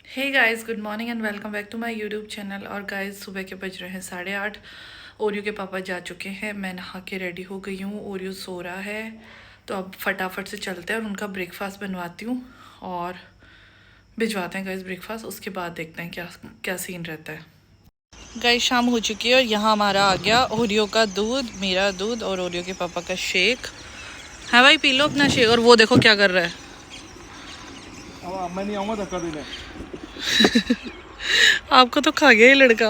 Hey guys, good morning and welcome back to my YouTube channel. और guys, सुबह के बज रहे हैं 8:30। ओरियो के पापा जा चुके हैं, मैं नहा के रेडी हो गई हूँ। ओरियो सो रहा है, तो अब फटाफट से चलते हैं और उनका ब्रेकफास्ट बनवाती हूँ और भिजवाते हैं गाइस ब्रेकफास्ट। उसके बाद देखते हैं क्या क्या सीन रहता है। गाइस, शाम हो चुकी है और यहाँ हमारा आ गया ओरियो का दूध, मेरा दूध और ओरियो के पापा का शेक है। भाई पी लो अपना शेक। और वो देखो क्या कर रहा है। मैं नहीं आऊंगा धक्का देने। आपको तो खा गया ये लड़का।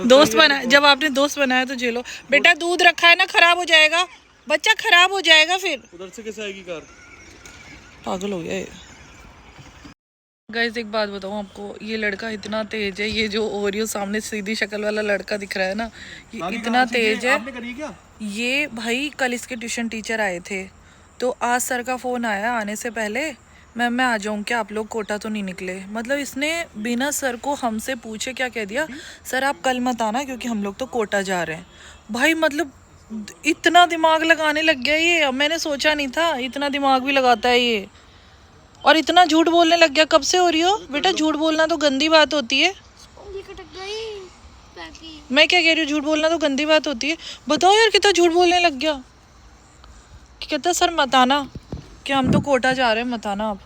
दोस्त बनाया, जब आपने दोस्त बनाया तो झेलो। बेटा दूध रखा है ना, खराब हो जाएगा, बच्चा खराब हो जाएगा फिर। उधर से कैसे आएगी कार? पागल हो गया ये। गाइस, एक बात बताऊं आपको, ये लड़का इतना तेज है। ये जो ओरियो सामने सीधी शक्ल वाला लड़का दिख रहा है ना, ये इतना तेज है। आपने करी क्या? ये भाई कल इसके ट्यूशन टीचर आए थे, तो आज सर का फोन आया आने से पहले, मैम मैं आ जाऊँ क्या, आप लोग कोटा तो नहीं निकले। मतलब इसने बिना सर को हमसे पूछे क्या कह दिया, सर आप कल मत आना क्योंकि हम लोग तो कोटा जा रहे हैं। भाई मतलब इतना दिमाग लगाने लग गया ये। मैंने सोचा नहीं था इतना दिमाग भी लगाता है ये। और इतना झूठ बोलने लग गया। कब से हो रही हो बेटा? झूठ बोलना तो गंदी बात होती है। मैं क्या कह रही हूँ, झूठ बोलना तो गंदी बात होती है। बताओ यार कितना झूठ बोलने लग गया। कहता सर मत आना कि हम तो कोटा जा रहे हैं, मत आना आप।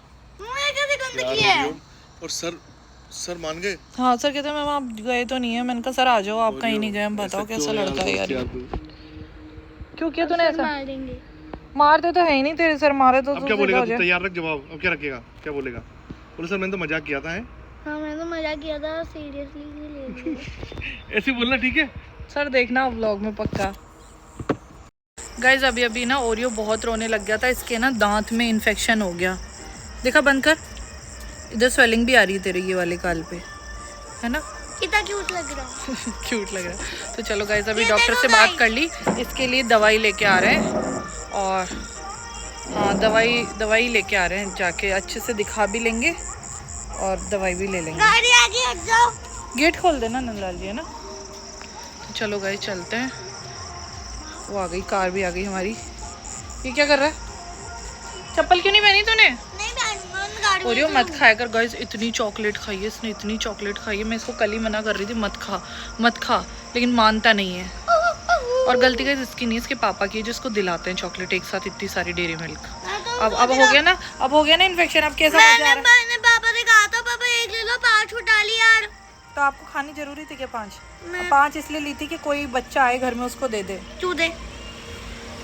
और सर मान गए? हाँ सर कहते मैम आप गए तो नहीं है। मैंने कहा सर आ जाओ, आप कहीं नहीं गए। हम बताओ कैसा लड़का है यार। क्यों किया तूने ऐसा? मारते तो है ही नहीं तेरे सर, मारे तो अब क्या बोलेगा तू? तैयार रख जवाब। अब क्या रखेगा, क्या बोलेगा? बोले सर मैंने तो मजाक किया था। है हाँ मैंने तो मजाक किया था, सीरियसली नहीं ले लिया। ऐसे बोलना ठीक है सर, देखना व्लॉग में पक्का। गाइज अभी ना ओरियो बहुत रोने लग गया था। इसके ना दांत में इन्फेक्शन हो गया। देखा बंद कर, इधर स्वेलिंग भी आ रही है तेरे ये वाले गाल पे, है ना? कितना क्यूट लग रहा है। क्यूट लग रहा है। तो चलो गाइज, अभी डॉक्टर से बात कर ली, इसके लिए दवाई लेके आ रहे हैं। और हाँ, दवाई लेके आ रहे हैं, जाके अच्छे से दिखा भी लेंगे और दवाई भी ले लेंगे। गाड़ी आगे हट जाओ। गेट खोल देना नंदलाल जी, है ना? तो चलो गाइज चलते हैं। वो आ गई, कार भी आ गई हमारी। ये क्या कर रहा है? चप्पल क्यों नहीं पहनी तूने? नहीं गाड़ी ओरियो मत खाया कर गाइस। इतनी चॉकलेट खाई है इसने, इतनी चॉकलेट खाई है। मैं इसको कल ही मना कर रही थी मत खा, लेकिन मानता नहीं है। और गलती गाइस इसकी नहीं, इसके पापा की, जिसको दिलाते हैं चॉकलेट एक साथ इतनी सारी डेयरी मिल्क। अब हो गया ना इन्फेक्शन। अब कैसा मजा आ रहा है? मैंने पापा से कहा था पापा एक ले लो, 5 उठा ली यार। तो आपको खानी जरूरी थी क्या 5 इसलिए ली थी कि कोई बच्चा आए घर में उसको दे दे। तू दे।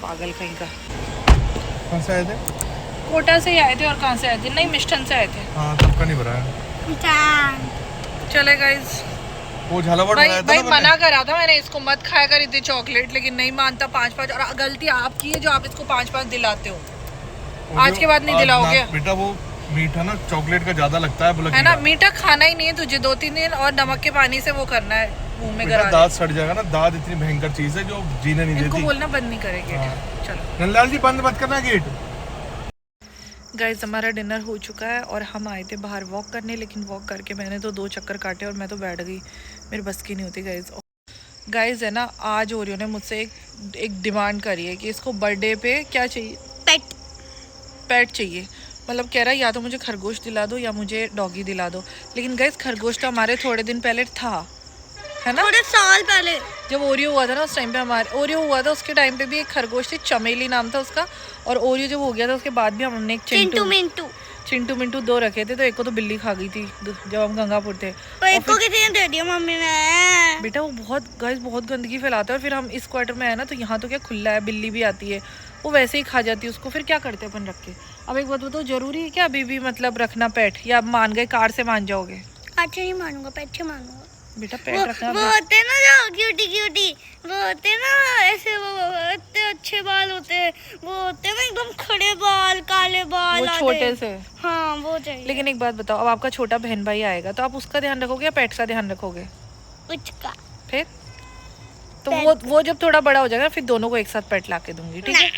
पागल कहीं का। कहाँ से आए थे? कोटा से ही आए थे। और कहाँ से आए थे? नहीं, मिष्टन से आए थे। हाँ, तब का नहीं भरा है। चले गाइस। वो झालावाड़ भाई मना करा था मैंने इसको, मत खाया कर इतनी चॉकलेट, लेकिन नहीं मानता। 5 और गलती आपकी है जो आप इसको 5 दिलाते हो। आज के बाद नहीं दिलाओगे बेटा। वो मीठा ना चॉकलेट का ज्यादा लगता है ना? मीठा खाना ही नहीं है तुझे। 2-3 दिन और नमक के पानी से वो करना है, मुंह में गरा। दांत सड़ जाएगा ना। दांत इतनी भयंकर चीज है जो जीने नहीं देती। इनको बोलना बंद नहीं करेंगे। चलो नंदलाल जी बंद मत करना गेट। गाइस, हमारा डिनर हो चुका है और हम आए थे बाहर वॉक करने, लेकिन वॉक करके मैंने तो 2 चक्कर काटे और मैं तो बैठ गई। मेरी बस की नहीं होती गाइस। है ना, आज ओरियो ने मुझसे एक डिमांड करी है कि इसको बर्थडे पे क्या चाहिए? पेट चाहिए। मतलब कह रहा है या तो मुझे खरगोश दिला दो या मुझे डॉगी दिला दो। लेकिन गाइस खरगोश तो हमारे थोड़े दिन पहले था, है ना? थोड़े साल पहले जब ओरियो हुआ था ना, उस टाइम पे हमारे ओरियो हुआ था, उसके टाइम पे भी एक खरगोश थी, चमेली नाम था उसका। और ओरियो जब हो गया था उसके बाद भी हमने एक चिंटू मिंटू 2 रखे थे। तो एक को तो बिल्ली खा गई थी जब हम गंगापुर थे। एक को किसी ने दे दिया मम्मी ने। बेटा वो बहुत गंदगी फैलाता है। और फिर हम इस क्वार्टर में है ना, तो यहाँ तो क्या खुला है, बिल्ली भी आती है, वो वैसे ही खा जाती है उसको। फिर क्या करते हैं अपन रख के? अब एक बात बताओ, जरूरी है क्या अभी भी मतलब रखना पेट? या आप मान गए कार से मान जाओगे? अच्छा नहीं मानूंगा, पेट से मानूंगा। बेटा पेट रखना। वो होते ना जो क्यूटी वो होते ना ऐसे, वो इतने अच्छे बाल होते हैं, वो होते ना एकदम खड़े बाल, काले बाल, वो छोटे से। हाँ वो चाहिए। लेकिन एक बात बताओ, अब आपका छोटा बहन भाई आएगा तो आप उसका ध्यान रखोगे या पेट का ध्यान रखोगे? उसका। फिर तो वो जब थोड़ा बड़ा हो जाएगा फिर दोनों को एक साथ पेट ला के दूंगी, ठीक है?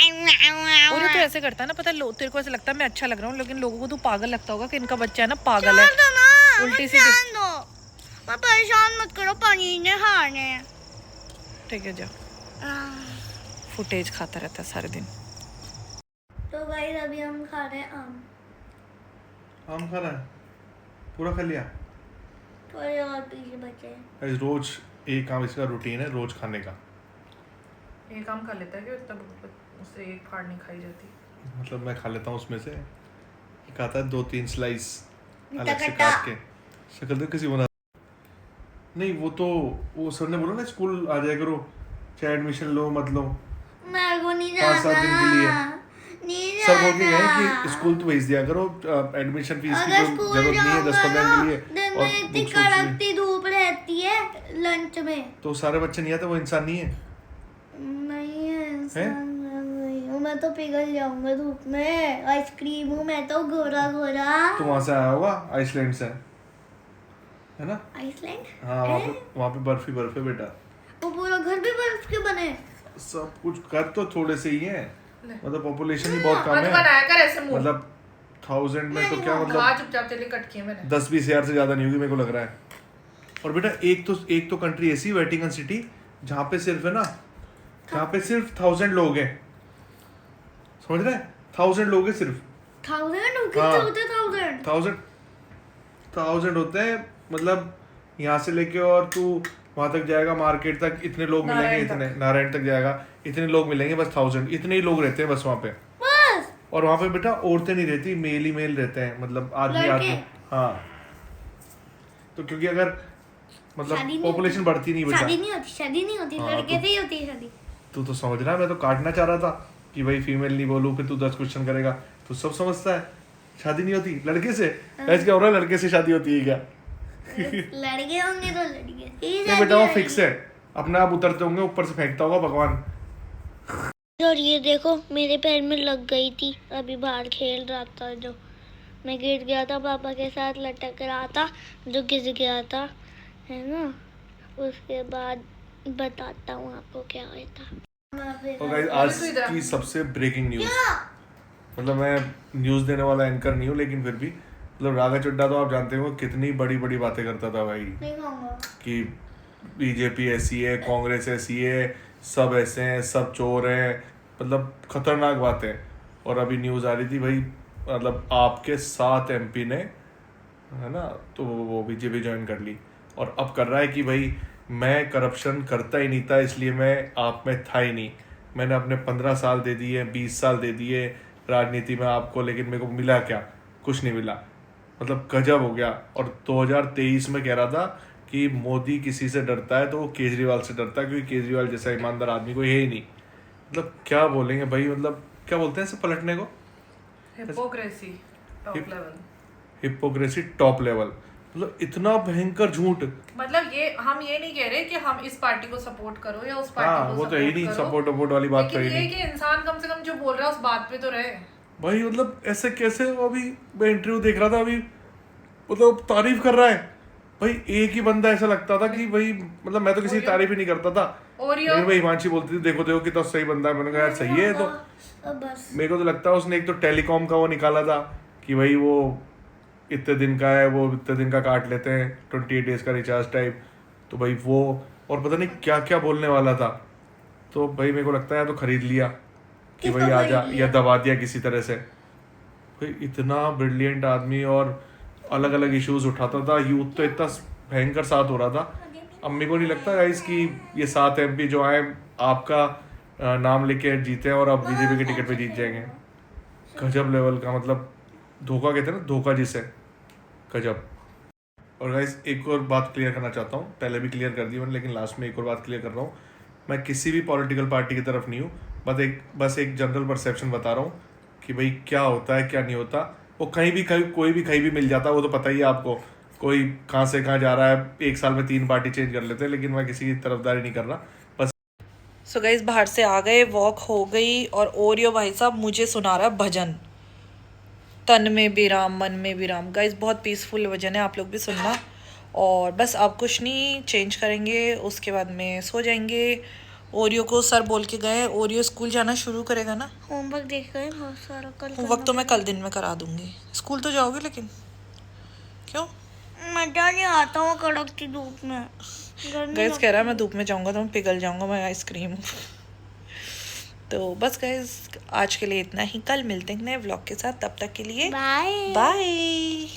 और तो ऐसे करता है ना, पता है तेरे को ऐसे लगता है मैं अच्छा लग रहा हूँ, लेकिन लोगों को तो पागल लगता होगा कि इनका बच्चा है ना पागल है। उल्टी सीधी। परेशान मत करो, पानी नहाने। ठीक है, जाओ। फुटेज खाता रहता है सारे दिन। तो गाइस अभी हम खा रहे हैं आम। आम खा रहा है, पूरा खा लिया। थोड़े और पीछे बचे हैं। गाइस रोज एक आम इसका रूटीन है रोज खाने का। एक आम खा लेता है कि तब उससे एक फाड़ नहीं खाई जाती। मतलब मैं खा लेता हूँ उसमें से, एक आता है 2-3 स्लाइस अलग से खट्टा। काट के। शक्ल तो किसी बना नहीं, वो सर ने बोला ना स्कूल आ जाया करो, चाहे एडमिशन लो मत लो, मेरे को नहीं 5-7 दिन के लिए। नहीं सर बोल के गए जाना। कि स्कूल तो भेज दिया करो, एडमिशन फीस की अगर कोई स्कूल जरूरत नहीं है 10-15 दिन के लिए, दिन और में इतनी बुक्स वुक्स भी। कड़कती धूप रहती है लंच में। तो सारे बच्चे नहीं आते, वो इंसान नहीं है। नहीं है इंसान, मैं नहीं हूँ, मैं तो पिघल जाऊंगा धूप में। आइसक्रीम हूँ मैं तो, गोरा गोरा। तो वहां से आया होगा आइसलैंड से, है ना? आइसलैंड? हाँ वहाँ पे बर्फ ही बर्फ है बेटा। वो पूरा घर भी बर्फ के बने। सब कुछ कर तो थोड़े से ही है, ले। मतलब पॉपुलेशन ही बहुत कम मत है। बनाया कर ऐसे मुंह। मतलब 1000 में तो क्या खा मतलब चुपचाप, तेरे लिए कट किए मैंने। 10-20 हज़ार से ज्यादा नहीं होगी मेरे को लग रहा है। और बेटा एक तो कंट्री ऐसी वेटिकन सिटी जहाँ पे सिर्फ है ना, जहाँ पे सिर्फ 1000 लोग हैं, समझ रहे हैं? 1000 लोग हैं सिर्फ। 1000 कितने हाँ। होते हैं? 1000 होते हैं, मतलब यहाँ से लेके और तू वहां तक जाएगा मार्केट तक, इतने लोग मिलेंगे, नारायण इतने नारायण तक जाएगा, इतने लोग मिलेंगे, बस 1000 इतने ही लोग रहते हैं बस वहाँ पे। बस और वहाँ पे बेटा औरतें नहीं रहती, मेल ही मेल रहते हैं, मतलब आदमी लड़के? आदमी। हाँ, तो क्योंकि अगर शादी मतलब नहीं पॉपुलेशन होती। बढ़ती नहीं बेटा। शादी नहीं होती हाँ, लड़के तो- से ही होती है शादी। तू तो समझ रहा है, मैं तो काटना चाह रहा था कि भाई फीमेल नहीं बोलूँ, फिर तू 10 क्वेश्चन करेगा। तू सब समझता है, शादी नहीं होती लड़के से। ऐसे क्या हो रहा है, लड़के से शादी होती है क्या? लड़के होंगे तो लड़के से ही नहीं शादी बेटा वो होगी। फिक्स है, अपने आप उतरते होंगे, ऊपर से फेंकता होगा भगवान। और ये देखो मेरे पैर में लग गई थी, अभी बाहर खेल रहा था जो, मैं गिर गया था, पापा के साथ लटक रहा था जो गिर गया था, है ना। उसके बाद बताता हूँ आपको क्या हुआ था। तो गाइस आज की सबसे ब्रेकिंग न्यूज़, मतलब मैं न्यूज़ देने वाला एंकर नहीं हूँ, लेकिन फिर भी मतलब राघा चड्ढा तो आप जानते हो कितनी बड़ी बड़ी बातें करता था भाई, नहीं खाऊंगा। कि बीजेपी ऐसी है, कांग्रेस ऐसी है, सब ऐसे हैं, सब चोर हैं, मतलब खतरनाक बातें। और अभी न्यूज़ आ रही थी भाई, मतलब आपके 7 MP ने, है ना, तो वो बीजेपी ज्वाइन कर ली, और अब कर रहा है कि भाई मैं करप्शन करता ही नहीं था, इसलिए मैं आप में था ही नहीं, मैंने अपने 15 साल दे दिए, 20 साल दे दिए राजनीति में आपको, लेकिन मेरे को मिला क्या? कुछ नहीं मिला। मतलब गजब हो गया। और 2023 में कह रहा था कि मोदी किसी से डरता है तो वो केजरीवाल से डरता है, क्योंकि केजरीवाल जैसा ईमानदार आदमी कोई है ही नहीं। मतलब क्या बोलेंगे भाई, मतलब क्या बोलते हैं इसे पलटने को? Hypocrisy top level. Hypocrisy top level, मतलब इतना भयंकर झूठ। मतलब ये हम ये नहीं कह रहे कि हम इस पार्टी को सपोर्ट करो या उस पार्टी हाँ को वो तो है ही नहीं, करो, सपोर्ट वपोर्ट वाली बात तो लेकिन है ही ये नहीं कि इंसान कम से कम जो बोल रहा है उस बात पे तो रहे। भाई। मतलब ऐसे कैसे? अभी मैं इंटरव्यू देख रहा था अभी, मतलब तारीफ कर रहा है भाई, एक ही बंदा ऐसा लगता था कि भाई, मतलब मैं तो किसी की तारीफ ही नहीं करता था, ओरियो लेकिन भाई हिमांशी बोलती थी देखो देखो कितना सही बंदा है। मैंने कहा यार सही है। तो बस मेरे को तो लगता है उसने एक तो टेलीकॉम का वो निकाला था कि भाई वो इतने दिन का है, वो इतने दिन का काट लेते हैं, 28 डेज का रिचार्ज टाइप, तो भाई वो, और पता नहीं क्या क्या बोलने वाला था। तो भाई मेरे को लगता है या तो खरीद लिया कि भाई आ जा, या दबा दिया किसी तरह से। भाई इतना ब्रिलियंट आदमी, और अलग अलग इश्यूज उठाता था, यूथ तो इतना भयंकर साथ हो रहा था। अब मेरे को नहीं लगता गाइस कि ये 7 MP जो आए आपका नाम लेके जीते हैं और अब बीजेपी के टिकट पे जीत जाएंगे। गजब लेवल का, मतलब धोखा कहते हैं ना, धोखा जिसे, गजब। और गाइस एक और बात क्लियर करना चाहता हूँ, पहले भी क्लियर कर दी मैंने, लेकिन लास्ट में एक और बात क्लियर कर रहा हूँ। मैं किसी भी पॉलिटिकल पार्टी की तरफ नहीं हूँ, बस एक जनरल परसेप्शन बता रहा हूँ कि भाई क्या होता है क्या नहीं होता। वो कहीं भी कोई भी मिल जाता है, वो तो पता ही है आपको, कोई कहाँ से कहाँ जा रहा है, 1 साल में 3 पार्टी चेंज कर लेते हैं, लेकिन मैं किसी की तरफदारी नहीं कर रहा बस। सो गाइस बाहर से आ गए, वॉक हो गई, और ओरियो भाई साहब मुझे सुना रहा भजन, तन में भी राम मन में भी राम। गाइस बहुत पीसफुल भजन है, आप लोग भी सुनना। और बस अब कुछ नहीं, चेंज करेंगे, उसके बाद में सो जाएंगे। ओरियो को सर बोल के गए, ओरियो स्कूल जाना शुरू करेगा ना। होमवर्क देख गए बहुत सारा कल। होमवर्क तो मैं कल दिन में करा दूंगी, स्कूल तो जाओगे लेकिन क्यों? मजा नहीं आता हूँ कड़कती धूप में। गाइस कह रहा है मैं धूप में जाऊंगा तो मैं पिघल जाऊंगा, मैं आइसक्रीम। तो बस गाइज आज के लिए इतना ही, कल मिलते हैं नए व्लॉग के साथ, तब तक के लिए बाय बाय।